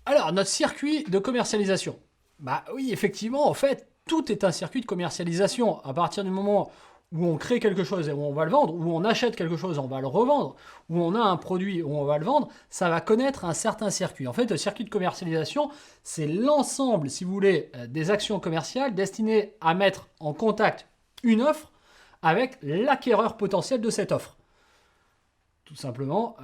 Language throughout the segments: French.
Alors, notre circuit de commercialisation. Bah oui, effectivement, en fait, tout est un circuit de commercialisation. À partir du moment où on crée quelque chose et où on va le vendre, où on achète quelque chose, on va le revendre, où on a un produit, où on va le vendre, ça va connaître un certain circuit. En fait, le circuit de commercialisation, c'est l'ensemble, si vous voulez, des actions commerciales destinées à mettre en contact une offre avec l'acquéreur potentiel de cette offre. Tout simplement,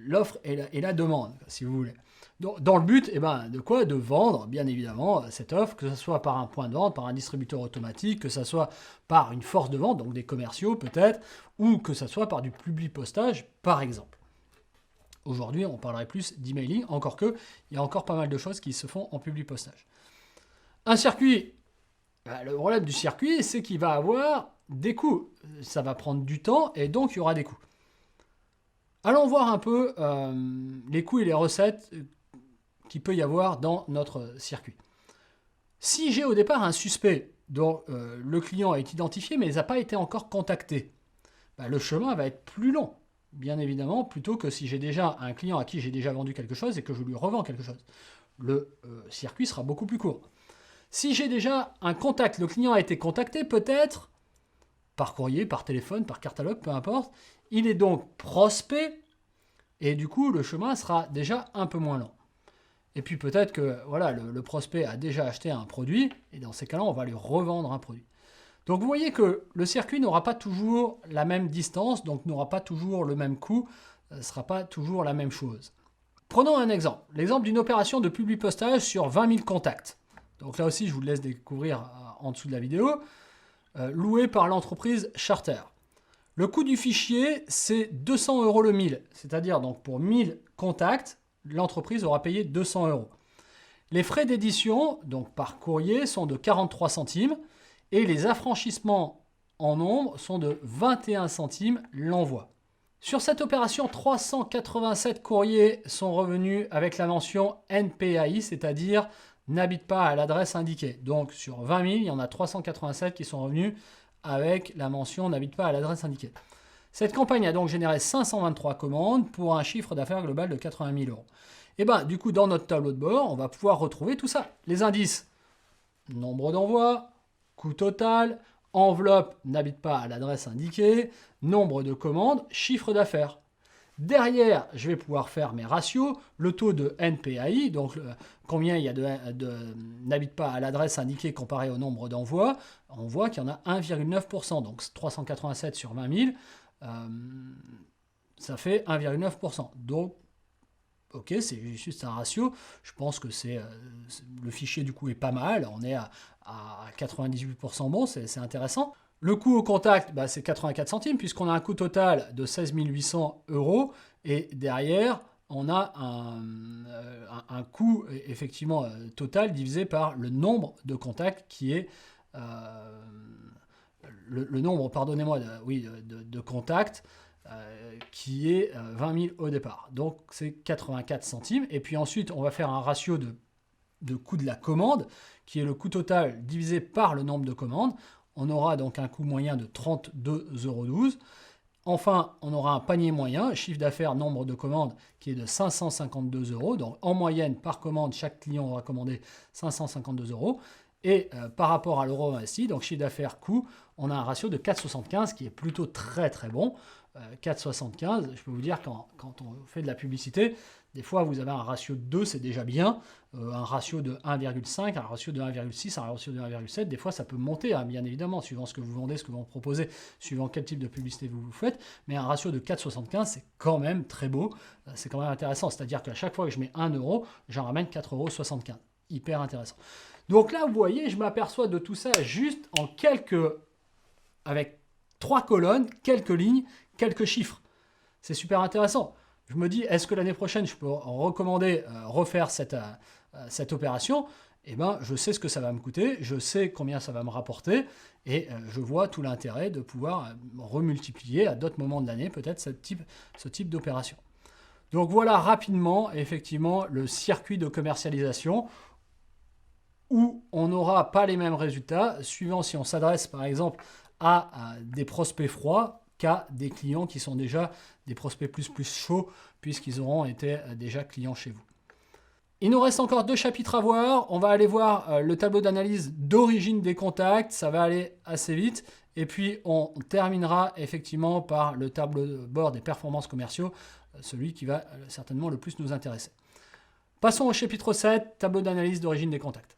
l'offre et la demande, si vous voulez. Dans le but, de quoi? De vendre, bien évidemment, cette offre, que ce soit par un point de vente, par un distributeur automatique, que ce soit par une force de vente, donc des commerciaux peut-être, ou que ce soit par du public postage, par exemple. Aujourd'hui, on parlerait plus d'emailing, encore que il y a encore pas mal de choses qui se font en public postage. Un circuit, le problème du circuit, c'est qu'il va avoir des coûts. Ça va prendre du temps et donc il y aura des coûts. Allons voir un peu les coûts et les recettes qu'il peut y avoir dans notre circuit. Si j'ai au départ un suspect dont le client est identifié mais il n'a pas été encore contacté, le chemin va être plus long, bien évidemment, plutôt que si j'ai déjà un client à qui j'ai déjà vendu quelque chose et que je lui revends quelque chose. Le circuit sera beaucoup plus court. Si j'ai déjà un contact, le client a été contacté peut-être par courrier, par téléphone, par catalogue, peu importe. Il est donc prospect et du coup le chemin sera déjà un peu moins lent. Et puis peut-être que voilà, le prospect a déjà acheté un produit et dans ces cas-là on va lui revendre un produit. Donc vous voyez que le circuit n'aura pas toujours la même distance, donc n'aura pas toujours le même coût, ne sera pas toujours la même chose. Prenons un exemple, l'exemple d'une opération de public postage sur 20 000 contacts. Donc là aussi je vous laisse découvrir en dessous de la vidéo. Loué par l'entreprise Charter. Le coût du fichier, c'est 200 € le 1000. C'est-à-dire, donc pour 1000 contacts, l'entreprise aura payé 200 €. Les frais d'édition, donc par courrier, sont de 43 centimes et les affranchissements en nombre sont de 21 centimes l'envoi. Sur cette opération, 387 courriers sont revenus avec la mention NPAI, c'est-à-dire n'habite pas à l'adresse indiquée. Donc sur 20 000, il y en a 387 qui sont revenus avec la mention n'habite pas à l'adresse indiquée. Cette campagne a donc généré 523 commandes pour un chiffre d'affaires global de 80 000 €. Et du coup, dans notre tableau de bord, on va pouvoir retrouver tout ça. Les indices, nombre d'envois, coût total, enveloppe n'habite pas à l'adresse indiquée, nombre de commandes, chiffre d'affaires. Derrière, je vais pouvoir faire mes ratios, le taux de NPAI, donc combien il y a n'habite pas à l'adresse indiquée comparé au nombre d'envois. On voit qu'il y en a 1,9%, donc 387 sur 20 000, ça fait 1,9%. Donc, ok, c'est juste un ratio. Je pense que le fichier du coup est pas mal. On est à 98% bon, c'est intéressant. Le coût au contact, c'est 84 centimes, puisqu'on a un coût total de 16 800 €. Et derrière, on a un coût effectivement total divisé par le nombre de contacts qui est le nombre, pardonnez-moi, de contacts qui est 20 000 au départ. Donc c'est 84 centimes. Et puis ensuite, on va faire un ratio de coût de la commande, qui est le coût total divisé par le nombre de commandes. On aura donc un coût moyen de 32,12 €. Enfin, on aura un panier moyen, chiffre d'affaires, nombre de commandes, qui est de 552 €. Donc en moyenne, par commande, chaque client aura commandé 552 €. Et par rapport à l'euro investi, donc chiffre d'affaires, coût, on a un ratio de 4,75 qui est plutôt très très bon. 4,75, je peux vous dire quand on fait de la publicité, des fois vous avez un ratio de 2, c'est déjà bien, un ratio de 1,5, un ratio de 1,6, un ratio de 1,7, des fois ça peut monter, bien évidemment, suivant ce que vous vendez, ce que vous proposez, suivant quel type de publicité vous faites, mais un ratio de 4,75, c'est quand même très beau, c'est quand même intéressant, c'est-à-dire qu'à chaque fois que je mets 1 €, j'en ramène 4,75 €, hyper intéressant. Donc là, vous voyez, je m'aperçois de tout ça juste avec 3 colonnes, quelques lignes, quelques chiffres. C'est super intéressant. Je me dis, est-ce que l'année prochaine, je peux recommander refaire cette opération? Je sais ce que ça va me coûter, je sais combien ça va me rapporter, et je vois tout l'intérêt de pouvoir remultiplier à d'autres moments de l'année peut-être ce type d'opération. Donc voilà rapidement, effectivement, le circuit de commercialisation où on n'aura pas les mêmes résultats, suivant si on s'adresse par exemple à des prospects froids qu'à des clients qui sont déjà des prospects plus chauds, puisqu'ils auront été déjà clients chez vous. Il nous reste encore 2 chapitres à voir. On va aller voir le tableau d'analyse d'origine des contacts. Ça va aller assez vite. Et puis, on terminera effectivement par le tableau de bord des performances commerciaux, celui qui va certainement le plus nous intéresser. Passons au chapitre 7, tableau d'analyse d'origine des contacts.